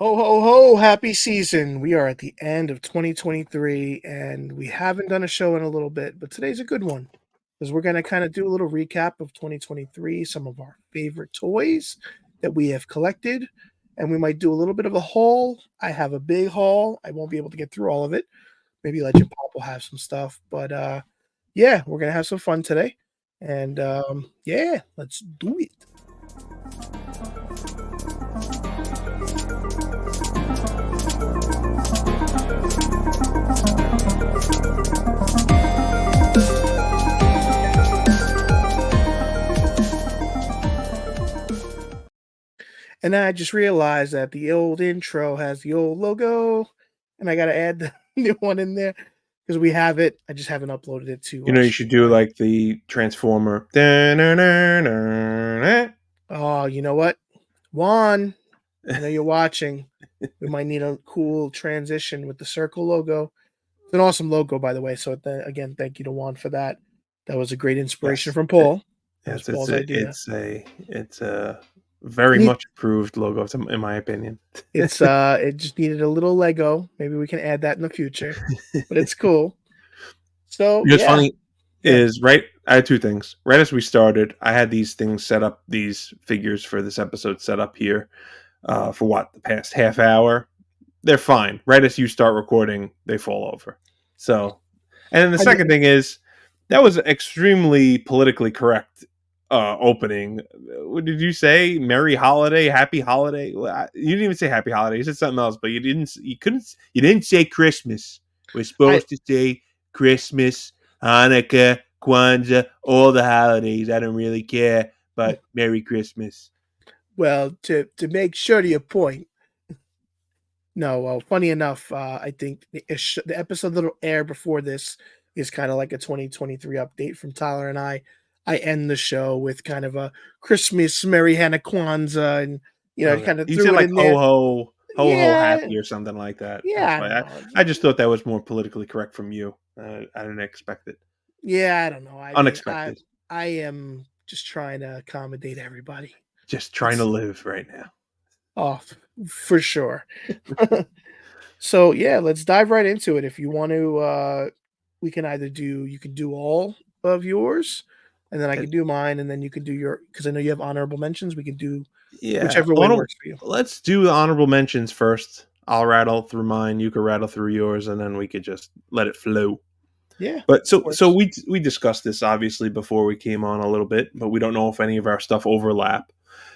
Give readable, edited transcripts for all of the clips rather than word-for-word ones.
Ho, ho, ho, happy season. We are at the end of 2023 and we haven't done a show in a little bit, but today's a good one because we're going to kind of do a little recap of 2023, some of our favorite toys that we have collected, and we might do a little bit of a haul. I have a big haul. I won't be able to get through all of it. Maybe Legend Pop will have some stuff, but yeah, we're going to have some fun today. And yeah, let's do it. And then I just realized that the old intro has the old logo, and I got to add the new one in there because we have it. I just haven't uploaded it to You should do StreamYard. like the Transformer. Da-na-na-na-na. Oh, you know what? Juan, I know you're watching. We might need a cool transition with the circle logo. It's an awesome logo, by the way. So again, thank you to Juan for that. That was a great inspiration Yes. from Paul. That was Yes, it's Paul's a idea. it's a very Need much improved logo, in my opinion. it just needed a little Lego. Maybe we can add that in the future. But it's cool. So What's yeah, funny good. is I had two things. Right as we started, I had these things set up, these figures for this episode set up here for the past half hour. They're fine. Right as you start recording, they fall over. So, and then the I mean, second thing is that was extremely politically correct opening. What did you say? Merry holiday, happy holiday. You didn't even say happy holiday. You said something else, but you didn't. You couldn't. You didn't say Christmas. We're I supposed to say Christmas, Hanukkah, Kwanzaa, all the holidays. I don't really care, but Merry Christmas. well, to make sure to your point. No, well, funny enough, I think the episode that'll air before this is kind of like a 2023 update from Tyler and I. I end the show with kind of a Christmas, Merry Hannah Kwanzaa, and Okay. kind of You threw said it like in there. ho Yeah, happy or something like that. yeah, That's I why don't know. I just thought that was more politically correct from you. I didn't expect it. Yeah, I don't know. I mean, I Unexpected. I am just trying to accommodate everybody. Just trying to It's live right now. off for sure. So yeah, let's dive right into it. If you want to, we can either do you can do all of yours, and then I And, can do mine, and then you can do your because I know you have honorable mentions. We can do yeah. whichever way works for you. Let's do the honorable mentions first. I'll rattle through mine. You can rattle through yours, and then we could just let it flow. Yeah, But that so works. we discussed this obviously before we came on a little bit, but we don't know if any of our stuff overlap.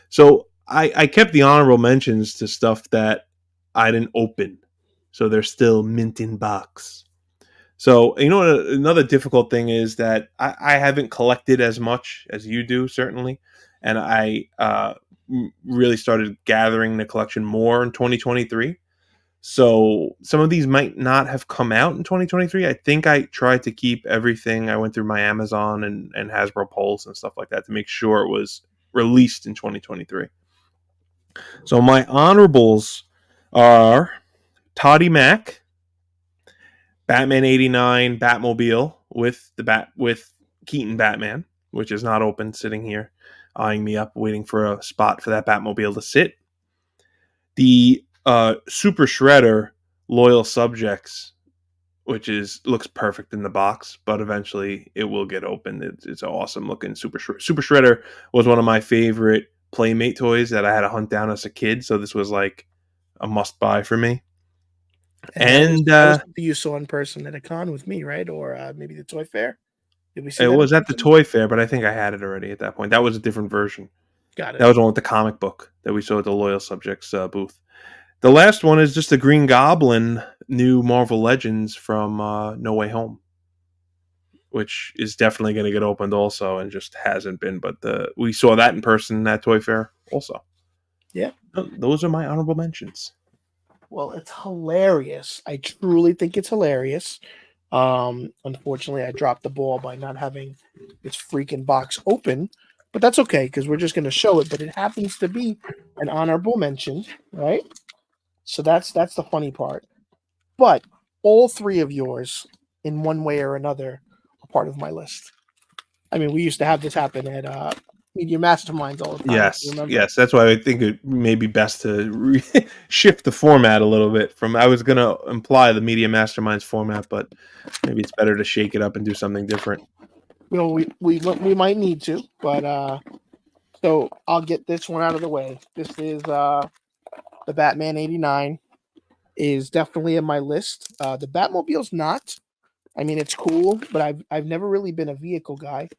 So I kept the honorable mentions to stuff that I didn't open, so they're still mint in box. So you know what? Another difficult thing is that I haven't collected as much as you do, certainly, and I really started gathering the collection more in 2023. So some of these might not have come out in 2023. I think I tried to keep everything. I went through my Amazon and Hasbro Pulse and stuff like that to make sure it was released in 2023. So my honorables are Toddy Mac, Batman 89 Batmobile with Keaton Batman, which is not open, sitting here eyeing me up, waiting for a spot for that Batmobile to sit. The Super Shredder Loyal Subjects, which is looks perfect in the box, but eventually it will get opened. It's an awesome looking Super Shredder was one of my favorite Playmate toys that I had to hunt down as a kid, so this was like a must buy for me. And And that was something you saw in person at a con with me, right? Or maybe the toy fair. Did we see it that in was at the person? toy fair, but I think I had it already at that point. That was a different version. Got That it. was one with the comic book that we saw at the Loyal Subjects booth. The last one is just the Green Goblin new Marvel Legends from No Way Home, which is definitely going to get opened also, and just hasn't been. But we saw that in person at Toy Fair also. Yeah. Those are my honorable mentions. Well, it's hilarious. I truly think it's hilarious. Unfortunately, I dropped the ball by not having this freaking box open, but that's okay because we're just going to show it. But it happens to be an honorable mention, right? So that's the funny part. But all three of yours, in one way or another, are part of my list. I mean, we used to have this happen at media masterminds all the time, if you Yes, remember. yes. That's why I think it may be best to shift the format a little bit. From I was going to imply the media masterminds format, but maybe it's better to shake it up and do something different. You know, we might need to, but so I'll get this one out of the way. This is the Batman '89 is definitely in my list. The Batmobile's not. I mean, it's cool, but I've never really been a vehicle guy.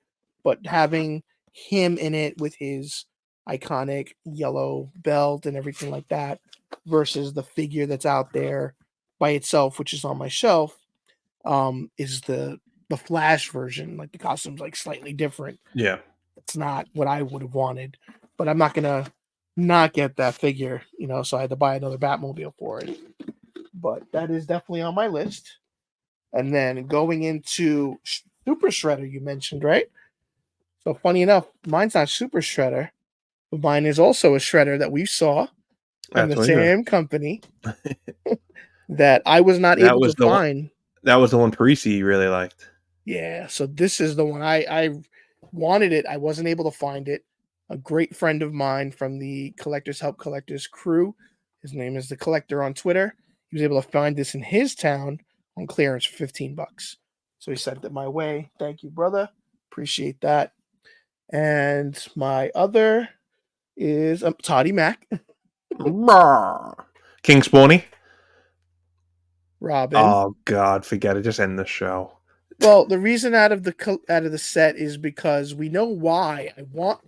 But having him in it with his iconic yellow belt and everything like that, versus the figure that's out there by itself, which is on my shelf, is the Flash version. Like the costume's like slightly different. Yeah. It's not what I would have wanted, but I'm not gonna not get that figure, you know. So I had to buy another Batmobile for it. But that is definitely on my list. And then going into Super Shredder, you mentioned, right? So funny enough, mine's not Super Shredder, but mine is also a Shredder that we saw from That's the what you. same company that I was not That able was to the one. find. That was the one Parisi really liked. Yeah, so this is the one I wanted it. I wasn't able to find it. A great friend of mine from the Collectors Help Collectors crew. His name is the Collector on Twitter. He was able to find this in his town on clearance for $15. So he sent it my way. Thank you, brother. Appreciate that. And my other is Toddy Mac, King Spawny. Robin. Oh God, forget it. Just end the show. Well, the reason out of the set is because we know why I want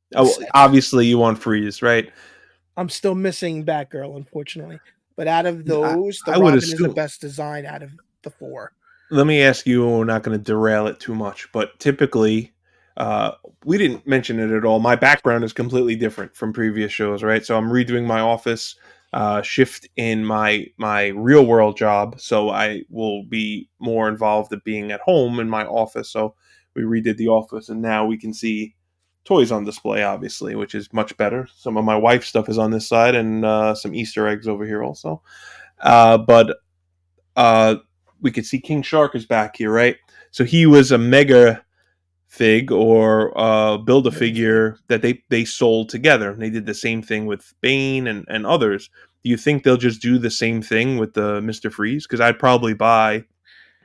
the Oh, set. obviously you want Freeze, right? I'm still missing Batgirl, unfortunately. But out of I, those, the I would Robin is the assume. best design out of the four. Let me ask you, and we're not going to derail it too much, but typically, uh, we didn't mention it at all. My background is completely different from previous shows, right? So I'm redoing my office shift in my real world job, so I will be more involved at being at home in my office. So we redid the office, and now we can see toys on display, obviously, which is much better. Some of my wife's stuff is on this side, and some Easter eggs over here also. But uh, we could see King Shark is back here, right? So he was a mega fig or build a Minifig. figure that they sold together. And they did the same thing with Bane and others. Do you think they'll just do the same thing with the Mister Freeze? Because I'd probably buy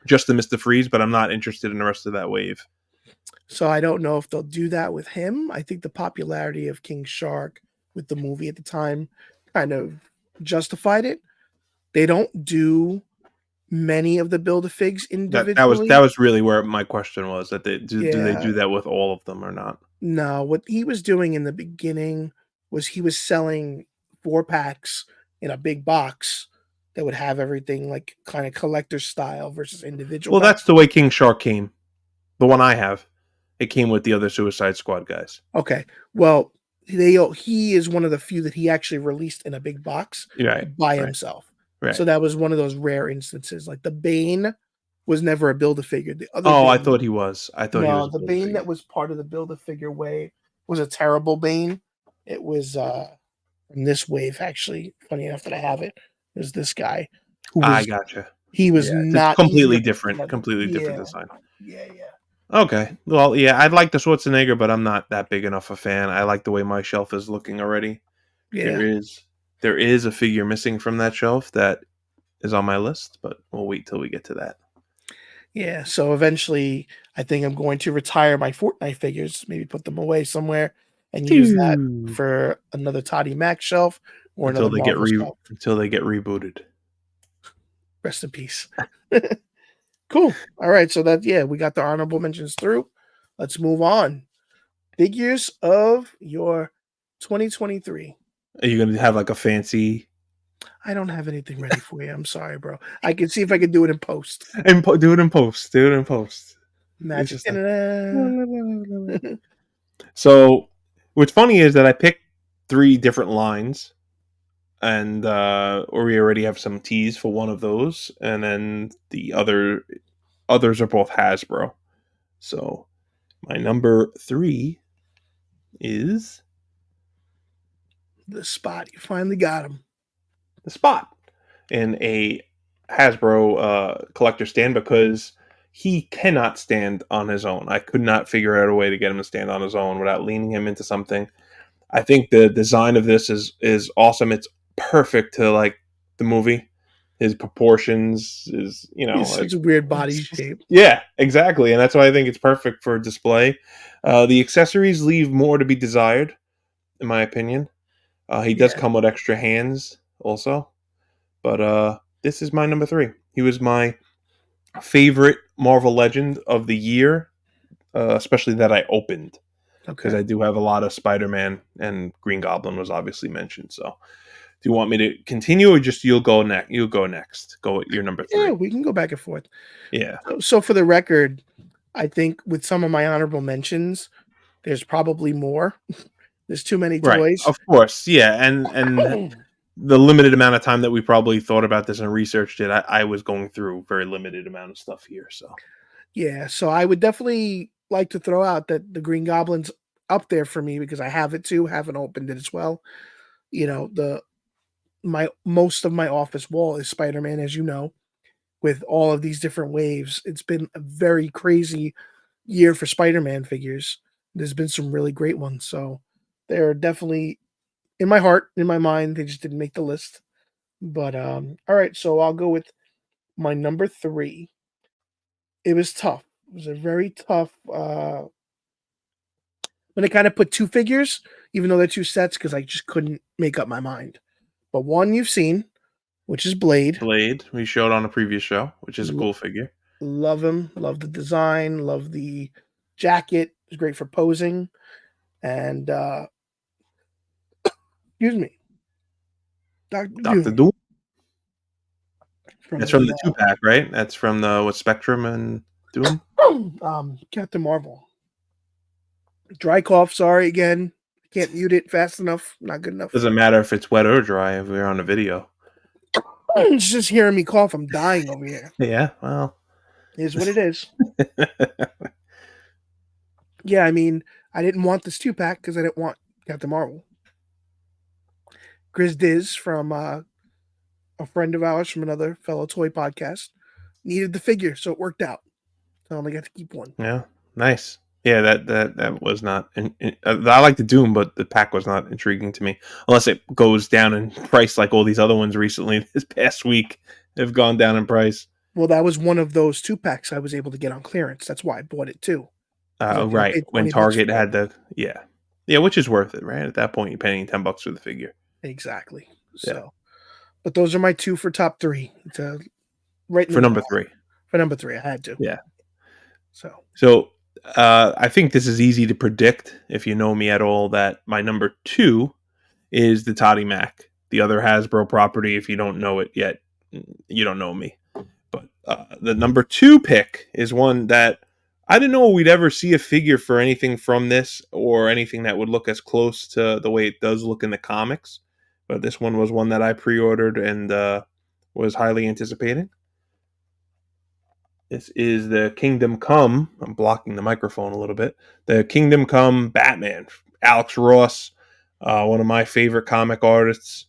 just the Mister Freeze, but I'm not interested in the rest of that wave. So I don't know if they'll do that with him. I think the popularity of King Shark with the movie at the time kind of justified it. They don't do many of the Build-A-Figs That individually. was really where my question was that do they Yeah, do that with all of them or not? no, what he was doing in the beginning was he was selling 4 packs in a big box that would have everything like kind of collector style versus individual Well, packs. that's the way King Shark came. The one I have, it came with the other Suicide Squad guys. Okay. Well, he is one of the few that he actually released in a big box Right, by right, himself. right. So that was one of those rare instances. Like the Bane was never a build a figure. The other Oh, I Bane, thought he was. I thought he no, was a the build Bane that figure. was part of the build a figure wave was a terrible Bane. It was from this wave actually. Funny enough that I have it. Is this guy who I was gotcha. he was Yeah, it's not easy to put together. completely different Yeah, design. yeah, yeah, Okay. Well, yeah, I'd like the Schwarzenegger, but I'm not that big enough a fan. I like the way my shelf is looking already. There yeah. is there is a figure missing from that shelf that is on my list, but we'll wait till we get to that. Yeah, so eventually, I think I'm going to retire my Fortnite figures, maybe put them away somewhere and use that Phew. for another Toddy Mac shelf or Until another they get Marvel shelf. rebooted. Rest in peace. Cool. All right, so that yeah, we got the honorable mentions through. Let's move on. Figures of your 2023. Are you gonna have like a fancy I don't have anything ready for you. I'm sorry, bro. I can see if I can do it in post. and do it in post. Do it in post. It's Magic. just like Da-da-da. so. What's funny is that I picked three different lines, and or we already have some teas for one of those, and then the others are both Hasbro. So my number three is The spot. You finally got him. the Spot in a Hasbro collector stand because he cannot stand on his own. I could not figure out a way to get him to stand on his own without leaning him into something. I think the design of this is awesome. It's perfect to like the movie. His proportions is He's like such a weird body shape. yeah, exactly, and that's why I think it's perfect for display. The accessories leave more to be desired, in my opinion. He does Yeah. come with extra hands also, but this is my number three. He was my favorite Marvel Legend of the year, especially that I opened because Okay. I do have a lot of Spider-Man and Green Goblin was obviously mentioned. So, do you want me to continue or just you'll go next? You'll go next. Go with your number Yeah, three. we can go back and forth. Yeah. So for the record, I think with some of my honorable mentions, there's probably more. There's too many Right. toys. Of course. Yeah. And the limited amount of time that we probably thought about this and researched it, I was going through very limited amount of stuff here. So Yeah, so I would definitely like to throw out that the Green Goblin's up there for me because I have it too, haven't opened it as well. You know, the my most of my office wall is Spider-Man, as you know, with all of these different waves. It's been a very crazy year for Spider-Man figures. There's been some really great ones, so they're definitely in my heart, in my mind. They just didn't make the list. But all right, so I'll go with my number 3. It was tough. It was a very tough when I kind of put 2 figures, even though they're 2 sets, because I just couldn't make up my mind. But one you've seen, which is Blade. Blade, we showed on a previous show, which is a L- cool figure. Love him. Love the design. Love the jacket. It's great for posing. And excuse me, Doctor Doctor Doom Doom. from That's from the the two pack, right? That's from the what Spectrum and Doom. Captain Marvel. Dry cough. Sorry again. Can't mute it fast enough. Not good enough. Doesn't matter if it's wet or dry if we're on a video. It's just hearing me cough. I'm dying over here. Yeah, well, Is what it is. Yeah, I mean, I didn't want this 2-pack because I didn't want Captain Marvel. Grizz Diz from a friend of ours from another fellow toy podcast needed the figure, so it worked out. I only got to keep one. yeah, nice. Yeah, that was not. I like the Doom, but the pack was not intriguing to me unless it goes down in price like all these other ones recently. This past week have gone down in price. Well, that was one of those 2-packs I was able to get on clearance. That's why I bought it too. I was like, I Right paid when 20 bucks Target for it. had the yeah, which is worth it, right? At that point, you're paying $10 for the figure. Exactly. Yeah, So, but those are my 2 for top 3. It's right in the for number middle. three. For number 3, I had to. Yeah. So, So I think this is easy to predict if you know me at all. That my number two is the Toddy Mac, the other Hasbro property. If you don't know it yet, you don't know me. But the number two pick is one that I didn't know we'd ever see a figure for anything from this or anything that would look as close to the way it does look in the comics. But this one was one that I pre-ordered and was highly anticipating. This is the Kingdom Come. I'm blocking the microphone a little bit. The Kingdom Come Batman. Alex Ross, one of my favorite comic artists.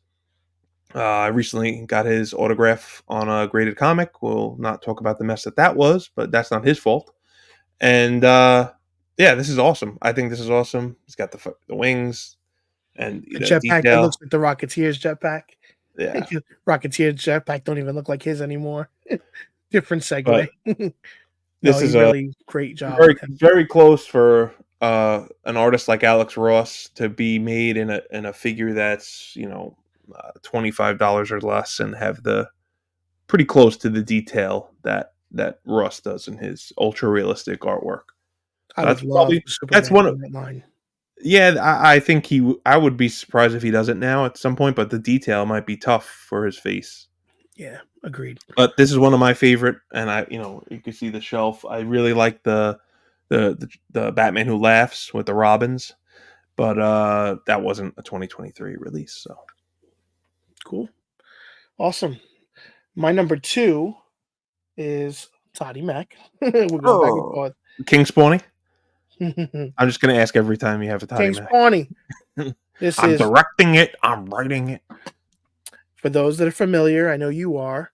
I recently got his autograph on a graded comic. We'll not talk about the mess that was, but that's not his fault. And yeah, this is awesome. I think this is awesome. He's got the wings and a jetpack that detail. looks like the Rocketeer's jetpack. Yeah, Rocketeer's jetpack don't even look like his anymore. Different but segue. No, this he is a really great job very with him. very close for an artist like Alex Ross to be made in a figure that's $25 or less and have the pretty close to the detail that Ross does in his ultra realistic artwork. I So would that's love probably that's Superman one of in that line. yeah. I think I would be surprised if he does it now at some point, but the detail might be tough for his face. Yeah, agreed. But this is one of my favorite, and you can see the shelf. I really like the Batman Who Laughs with the Robins, but that wasn't a 2023 release. So Cool. Awesome. My number 2 is Toddy Mac. We're going back and oh. forth. King Spawny. I'm just gonna ask every time you have a Toddy King Mac. Spawny. This I'm is, directing it. I'm writing it. for those that are familiar, I know you are.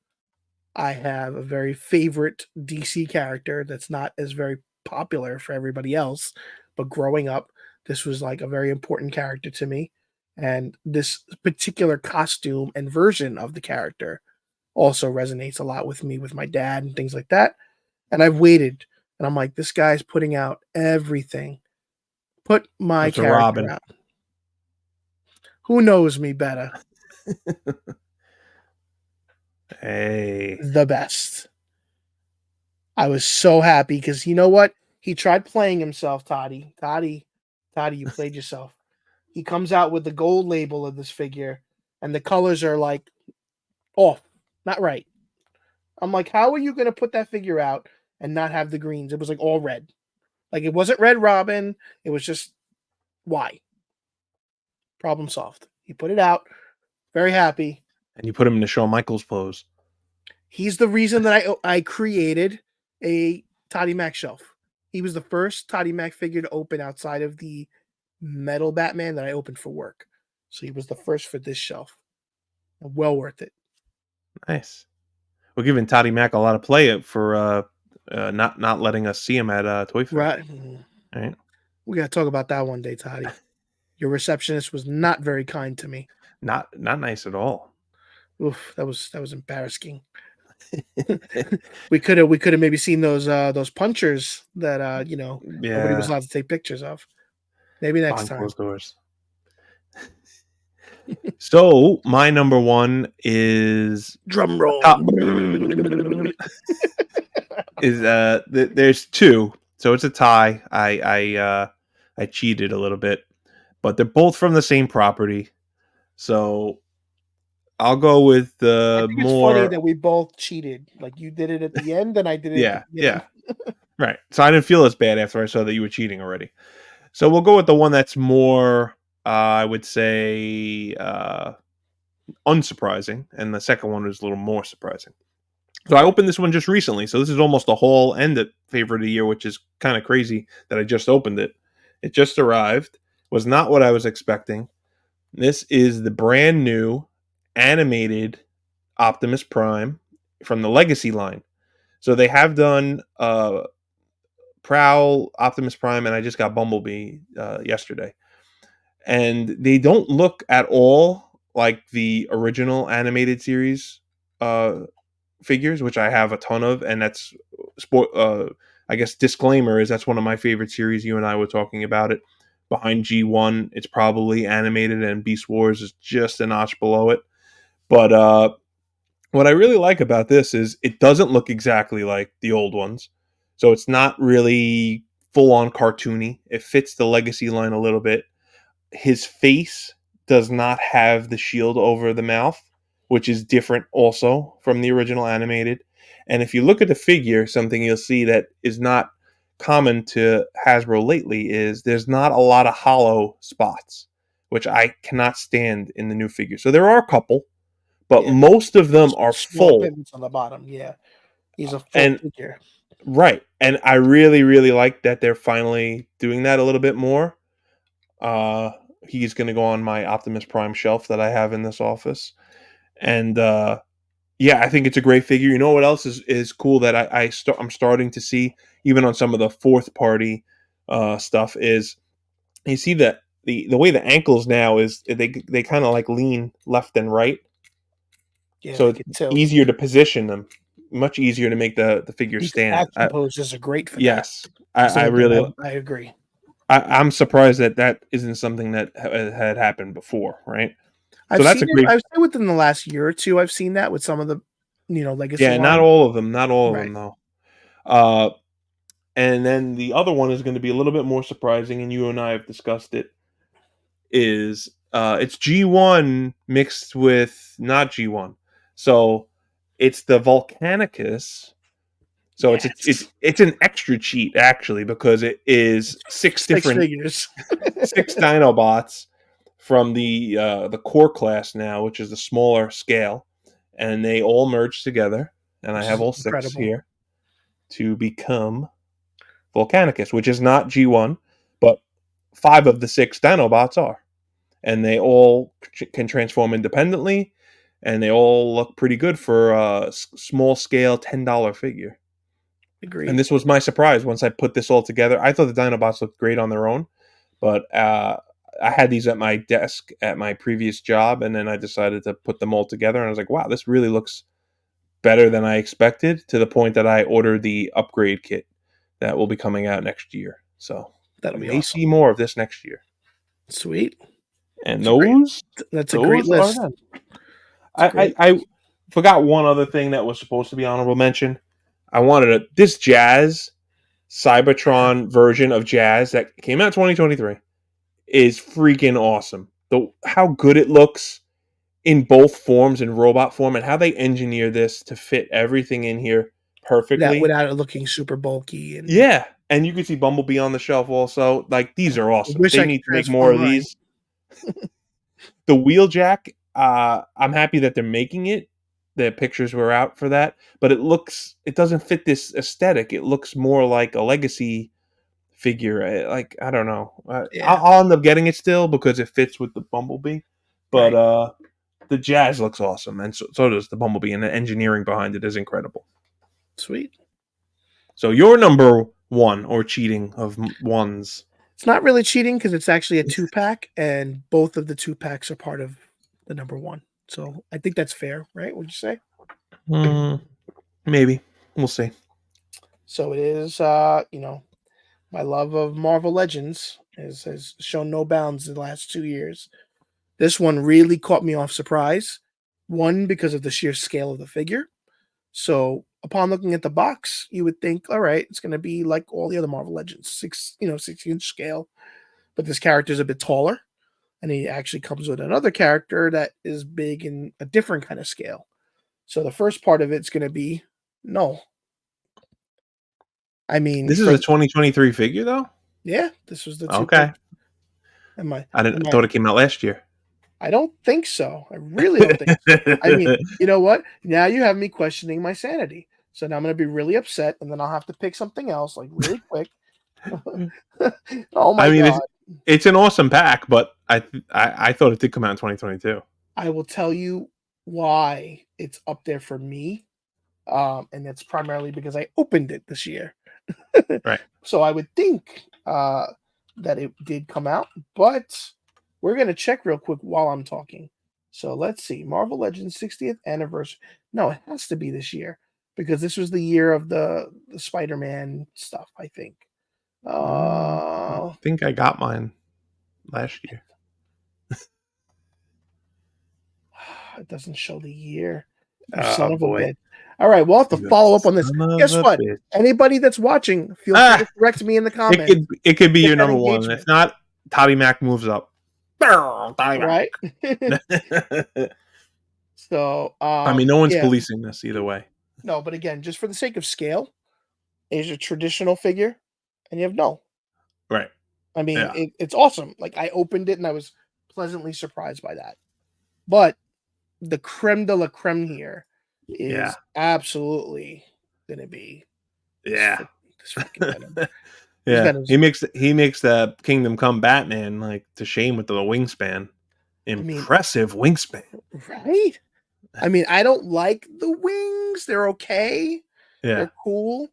I have a very favorite DC character that's not as very popular for everybody else, but growing up, this was like a very important character to me. And this particular costume and version of the character also resonates a lot with me with my dad and things like that. And I've waited and I'm like, this guy's putting out everything. Put So my it's a character Robin. out. Who knows me better? Hey, The best. I was so happy because you know what? He tried playing himself, Toddy. Toddy, you played yourself. He comes out with the gold label of this figure, and the colors are like off, not right. I'm like, how are you going to put that figure out and not have the greens? It was like all red. Like it wasn't Red Robin. It was just why? Problem solved. He put it out. Very happy. and you put him in the Shawn Michaels pose. He's the reason that I created a Toddy Mac shelf. He was the first Toddy Mac figure to open outside of the metal Batman that I opened for work. So he was the first for this shelf. Well worth it. Nice. We're giving Toddy Mac a lot of play for not letting us see him at Toy Fair. Right. All right. We got to talk about that one day, Toddy. Your receptionist was not very kind to me. Not nice at all. Oof, that was embarrassing. We could have maybe seen those punchers that nobody was Yeah, allowed to take pictures of. Maybe next behind time. closed doors. So my number one is Drum a roll. top is there's two, so it's a tie. I cheated a little bit, but they're both from the same property. So I'll go with I the think it's funny more that we both cheated. Like you did it at the end, and I did it at the yeah, beginning. right. So I didn't feel as bad after I saw that you were cheating already. So we'll go with the one that's more I would say unsurprising, and the second one was a little more surprising. So I opened this one just recently. So this is almost a whole end at favorite of the year, which is kind of crazy that I just opened it. It just arrived. Was not what I was expecting. This is the brand new animated Optimus Prime from the Legacy line. So they have done Prowl, Optimus Prime, and I just got Bumblebee yesterday. And they don't look at all like the original animated series uh, figures, which I have a ton of, and that's I guess disclaimer is that's one of my favorite series. You and I were talking about it. Behind G1, it's probably animated, and Beast Wars is just a notch below it. But what I really like about this is it doesn't look exactly like the old ones, so it's not really full on cartoony. It fits the Legacy line a little bit. His face does not have the shield over the mouth, which is different also from the original animated. And if you look at the figure, something you'll see that is not common to Hasbro lately is there's not a lot of hollow spots, which I cannot stand in the new figure. So there are a couple, but Yeah, most of them some are small full. pivots on the bottom. Yeah, he's a full And figure. right, and I really really like that they're finally doing that a little bit more. Uh, he's going to go on my Optimus Prime shelf that I have in this office, and yeah, I think it's a great figure. You know what else is cool that I'm starting to see even on some of the fourth party stuff is you see that the way the ankles now is they kind of like lean left and right, Yeah, so they it's could tilt. easier to position them, much easier to make the figure These stand. action poses are great for that. Yes, That's the I one thing really I agree. I'm surprised that that isn't something that had happened before, right? So I've that's a seen it. great. I've seen within the last year or two. I've seen that with some of the, legacy Yeah, not line. all of them, not all of Right. them though. Uh, and then the other one is going to be a little bit more surprising, and you and I have discussed it. Is it's G1 mixed with not G1, so it's the Volcanicus. So Yes. it's an extra cheat actually because it is six Six different figures. six Dinobots from the core class now, which is the smaller scale, and they all merge together. And I Which have is all six incredible. here to become Volcanicus, which is not G1, but five of the six Dinobots are, and they all can transform independently. and they all look pretty good for a small scale $10 figure. And Agreed. this was my surprise once I put this all together. I thought the Dinobots looked great on their own, but I had these at my desk at my previous job, and then I decided to put them all together, and I was like, wow, this really looks better than I expected, to the point that I ordered the upgrade kit that will be coming out next year. So That'll we be may awesome. see more of this next year. Sweet. And It's a great. those That's a great those are list. them. It's great. I forgot one other thing that was supposed to be honorable mention. I wanted this Jazz Cybertron version of Jazz that came out 2023 is freaking awesome. The how good it looks in both forms, in robot form, and how they engineer this to fit everything in here That perfectly. without it looking super bulky and Yeah, and you can see Bumblebee on the shelf also. Like, these are I awesome. wish They I could need to make more transform of mine. these. The Wheeljack, I'm happy that they're making it. The pictures were out for that, but it doesn't fit this aesthetic. It looks more like a legacy figure. Like, I don't know. Yeah, I'll end up getting it still because it fits with the Bumblebee. But right. the Jazz looks awesome, and so does the Bumblebee, and the engineering behind it is incredible. Sweet. So your number one, or cheating of ones. It's not really cheating because it's actually a 2-pack, and both of the 2-packs are part of the number 1. So, I think that's fair, right? Would you say? Hmm, maybe we'll see. So it is, my love of Marvel Legends has shown no bounds in the last 2 years. This one really caught me off surprise. One, because of the sheer scale of the figure. So upon looking at the box, you would think, all right, it's going to be like all the other Marvel Legends, 6-inch scale. But this character is a bit taller, and he actually comes with another character that is big in a different kind of scale. So the first part of it's going to be no. I mean, This is for a 2023 figure, though. yeah, this was the 2-pack. Okay, Am I? I Am didn't I? thought it came out last year. I don't think so. I really don't think so. I mean, you know what? Now you have me questioning my sanity. So now I'm going to be really upset, and then I'll have to pick something else, like really quick. Oh I my mean, god! it's an awesome pack, but I thought it did come out in 2022. I will tell you why it's up there for me, and it's primarily because I opened it this year. Right. So I would think that it did come out, but we're gonna check real quick while I'm talking. So let's see, Marvel Legends 60th anniversary. No, it has to be this year because this was the year of the Spider-Man stuff. I think. I Uh, think I got mine last year. it doesn't show the year. You Oh son of a boy, bitch. All right, we'll have to you follow up on this. son of Guess a what? bitch. Anybody that's watching, feel free to Ah, correct me in the it comments. could be Get your that number one. If engagement, not, Toddy Mac moves up. Toddy right? Mac. So, I mean, no one's yeah, policing this either way. no, but again, just for the sake of scale, is a traditional figure, and you have no. Right. I mean, Yeah. it's awesome. Like I opened it and I was pleasantly surprised by that. But the creme de la creme here Yeah. is absolutely gonna be this Yeah. this freaking Venom. This Yeah. Venom's. He makes the Kingdom Come Batman like to shame with the wingspan. I mean, Impressive wingspan. right? I mean, I don't like the wings. They're okay. Yeah. They're cool.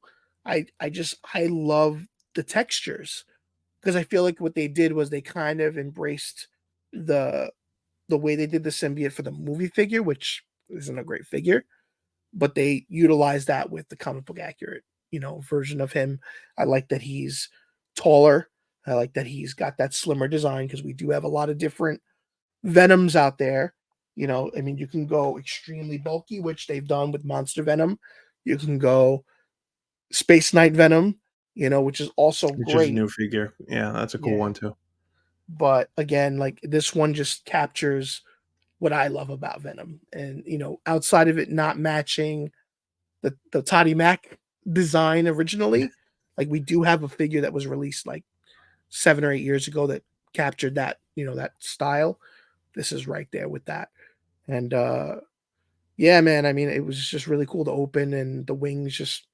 I love the textures because I feel like what they did was they kind of embraced the the way they did the symbiote for the movie figure, which isn't a great figure, but they utilized that with the comic book accurate, version of him. I like that he's taller. I like that he's got that slimmer design because we do have a lot of different Venoms out there. I mean, you can go extremely bulky, which they've done with Monster Venom. You can go Space Knight Venom, which is also Which is a great. new figure. Yeah, that's a cool Yeah. one too. But again, like this one just captures what I love about Venom. And, outside of it not matching the Toddy Mac design originally, like we do have a figure that was released like 7 or 8 years ago that captured that style. This is right there with that. And yeah, man, I mean, it was just really cool to open, and the wings just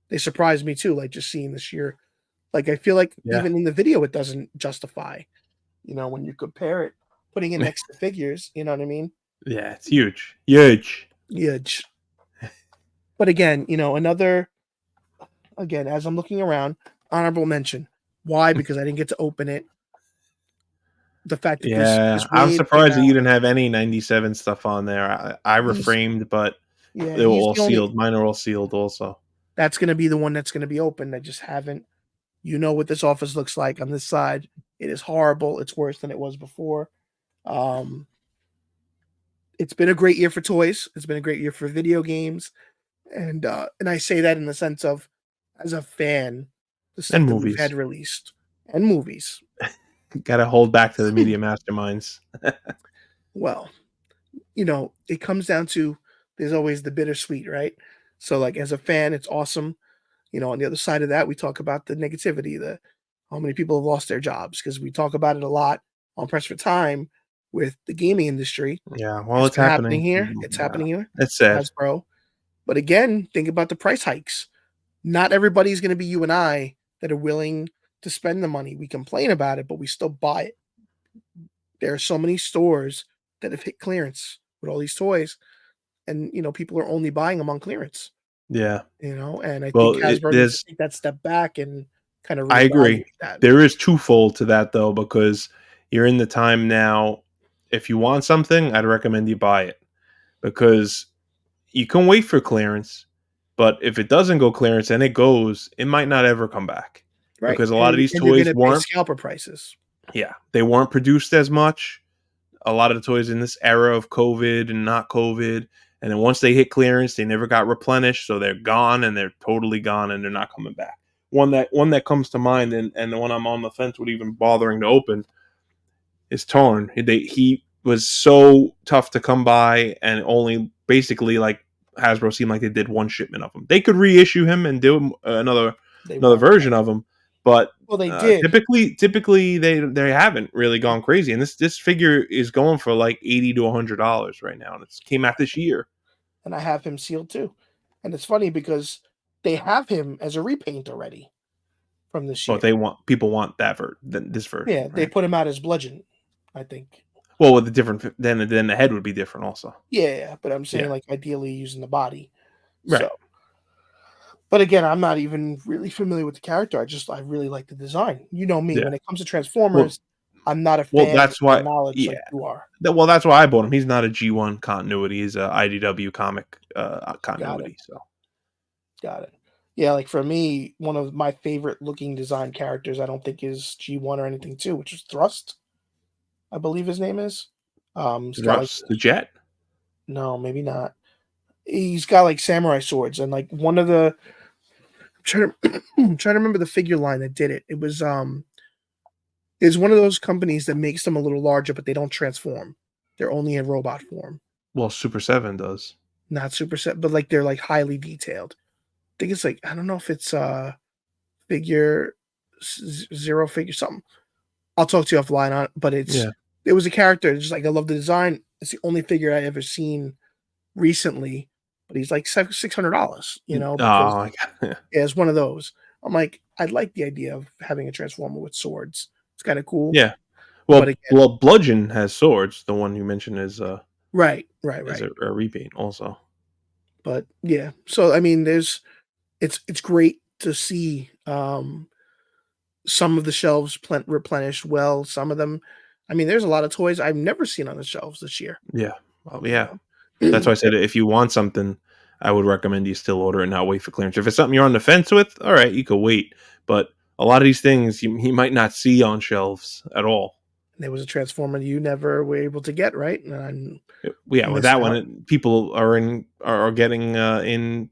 they surprised me too, like just seeing the sheer like I feel like Yeah. even in the video it doesn't justify, when you compare it, putting it next to figures, you know what I mean? Yeah, it's huge. Huge. Huge. But again, another again, as I'm looking around, honorable mention. Why? Because I didn't get to open it. The fact that Yeah, this I'm wave came surprised that you out, didn't have any 97 stuff on there. I he's reframed, but yeah, they were he's all the only sealed. Mine are all sealed also. that's gonna be the one that's gonna be open. I just haven't. You know what this office looks like on this side. It is horrible. It's worse than it was before. Um, it's been a great year for toys. It's been a great year for video games, and I say that in the sense of as a fan, the And stuff that we've movies. had released and movies. Gotta hold back to the media masterminds. Well, it comes down to there's always the bittersweet, right? So, like, as a fan, it's awesome. On the other side of that, we talk about the negativity, the how many people have lost their jobs because we talk about it a lot on Press for Time with the gaming industry. Yeah, well, It's it's been happening happening. here. Mm, It's yeah, happening here, it's sad. Hasbro. But again, think about the price hikes. Not everybody's going to be you and I that are willing to spend the money. We complain about it, but we still buy it. There are so many stores that have hit clearance with all these toys, and people are only buying them on clearance. Yeah. And I think Well, Hasbro needs to there's take that step back and kind of I agree. reevaluate that. There is twofold to that though, because you're in the time now. If you want something, I'd recommend you buy it because you can wait for clearance, but if it doesn't go clearance and it goes, it might not ever come back Right, because a lot of and these and you're toys gonna pay weren't. scalper prices. Yeah, they weren't produced as much. A lot of the toys in this era of COVID and not COVID, and then once they hit clearance, they never got replenished, so they're gone and they're totally gone and they're not coming back. One that comes to mind, and the one I'm on the fence with even bothering to open is Torn. He was so tough to come by, and only basically like Hasbro seemed like they did one shipment of him. They could reissue him and do They another won't. version of him, but Well, they did, typically they haven't really gone crazy. And this figure is going for like $80 to $100 right now, and it came out this year. and I have him sealed too. And it's funny because they have him as a repaint already from this But year. they want people want this Yeah, version, they right? put him out as Bludgeon, I think. Well, with the different then the head would be different also. Yeah, but I'm saying, Yeah, like, ideally using the body. right. So but again, I'm not even really familiar with the character. I really like the design. You know me, Yeah. when it comes to Well, Transformers, I'm not a well, fan with that's my why. knowledge Yeah. like you are. Well, that's why I bought him. He's not a G1 continuity. He's a IDW comic Got it. continuity. So Got it. Yeah, like for me, one of my favorite looking design characters, I don't think is G1 or anything too, which is Thrust, I believe his name is. He's got like Russ the Jet. no, maybe not. He's got like samurai swords and like one of the I'm trying to I'm trying to remember the figure line that did it. It was is one of those companies that makes them a little larger, but they don't transform. They're only in robot form. Well, Super Seven does. Not super set, but like they're like highly detailed. I think it's like I don't know if it's figure zero figure something. I'll talk to you offline on it, but Yeah. it was a character. Just like I love the design. It's the only figure I ever seen recently, but he's like $600. Because Oh my god. yeah, it's one of those. I'm like, I like the idea of having a transformer with swords. It's kind of cool. Yeah. But Well, again, Bludgeon has swords. The one you mentioned right, right, is right. a repaint also. But yeah, so I mean, it's great to see some of the shelves replenished well. Some of them, I mean, there's a lot of toys I've never seen on the shelves this year. Yeah. Well, You yeah. know, That's why I said if you want something, I would recommend you still order it and not wait for clearance. If it's something you're on the fence with, all right, you could wait. But a lot of these things you might not see on shelves at all. there was a transformer you never were able to get right, and Yeah, with missed that one, out. people are getting in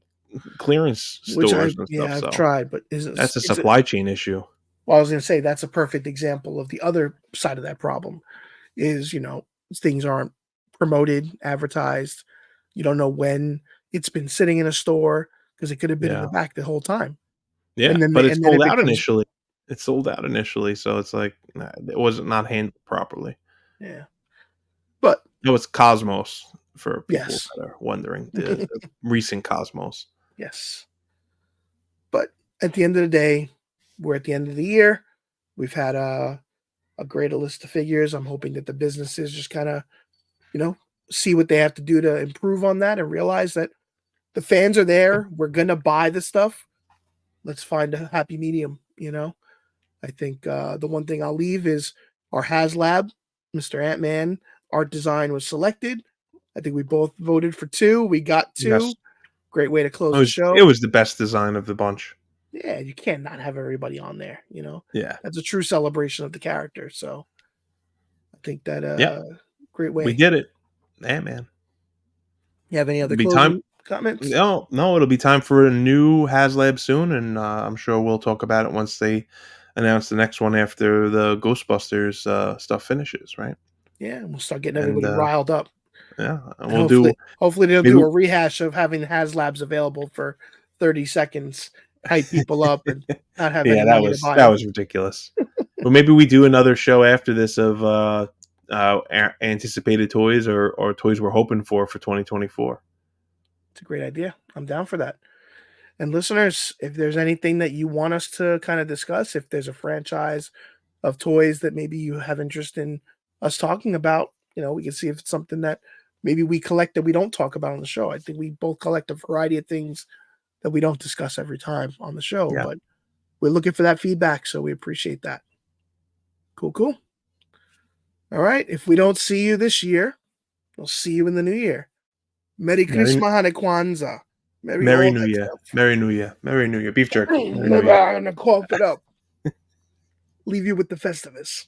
clearance Which stores and stuff. I've So tried, but is that's a it's a supply chain issue. well, I was gonna say that's a perfect example of the other side of that problem. Is things aren't promoted, advertised. You don't know when it's been sitting in a store because it could have been in Yeah, the back the whole time, yeah, and then but the, it and then sold it out becomes initially. It sold out initially, so it's like it was not handled properly. yeah. But No, it's Cosmos for people yes, that are wondering the recent Cosmos. yes. But at the end of the day, we're at the end of the year. We've had a greater list of figures. I'm hoping that the businesses just kind of, you know, see what they have to do to improve on that and realize that the fans are there. We're gonna buy the stuff. Let's find a happy medium, you know? I think the one thing I'll leave is our HasLab, Mr. Ant-Man art design was selected. I think we both voted for 2. We got Yes, 2. Great way to it close the was it show. was the best design of the bunch. Yeah, you can't not have everybody on there, you know? Yeah, That's a true celebration of the character, so I think that, yeah, great we way. did it. Yeah, man. You have any other It'll be time. closing comments? No, no, it'll be time for a new HasLab soon, and I'm sure we'll talk about it once they announce the next one after the Ghostbusters stuff finishes, right? Yeah, we'll start getting And everybody riled up, yeah, and and we'll do hopefully they'll maybe. do a rehash of having HasLabs available for 30 seconds, hype people up, and not have any Yeah, money to buy that them. was ridiculous. Well, maybe we do another show after this of anticipated toys or toys we're hoping for 2024. It's a great idea. I'm down for that. And listeners, if there's anything that you want us to kind of discuss, if there's a franchise of toys that maybe you have interest in us talking about, we can see if it's something that maybe we collect that we don't talk about on the show. I think we both collect a variety of things that we don't discuss every time on the show, Yeah, but we're looking for that feedback, so we appreciate that. Cool, cool. All right. If we don't see you this year, we'll see you in the new year. Merry Merry Christmas and Kwanzaa. Merry Merry all New that Year, stuff. Merry New Year, Merry New Year, beef jerky, Merry New I'm Year. gonna cough it up. Leave you with the Festivus.